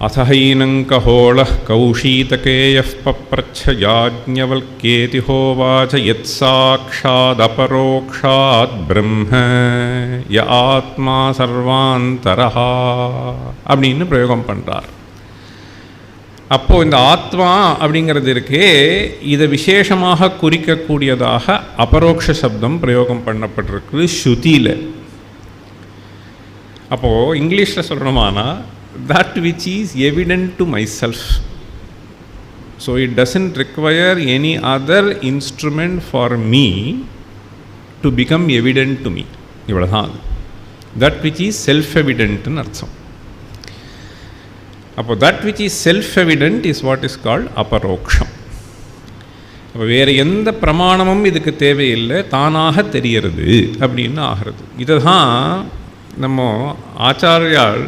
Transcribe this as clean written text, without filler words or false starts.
அசஹைனங்கஹோளः கௌஷீதகேயः பப்ரச்ச யாஜ்ஞவல்க்யேதி ஹோவாச யத் சாக்ஷாதபரோக்ஷாத் பிரம்ம ய ஆத்மா சர்வாந்தரஹ அப்படின்னு பிரயோகம் பண்ணுறார். அப்போது இந்த ஆத்மா அப்படிங்கிறது இருக்கே, இதை விசேஷமாக குறிக்கக்கூடியதாக அபரோக்ஷ சப்தம் பிரயோகம் பண்ணப்பட்டிருக்கு ஸ்ருதியில். அப்போது இங்கிலீஷில் சொல்லணுமானா that which is evident to myself. So it doesn't require any other instrument for me to become evident to me. இவ்வளவுதான். That which is self-evident ன்னு அர்த்தம். அப்போ that which is self-evident is what is called அபரோக்ஷம். அப்போ வேறு எந்த பிரமாணமும் இதுக்கு தேவையில்லை, தானாக தெரிகிறது அப்படின்னு ஆகிறது. இதை தான் நம்ம ஆச்சாரியால்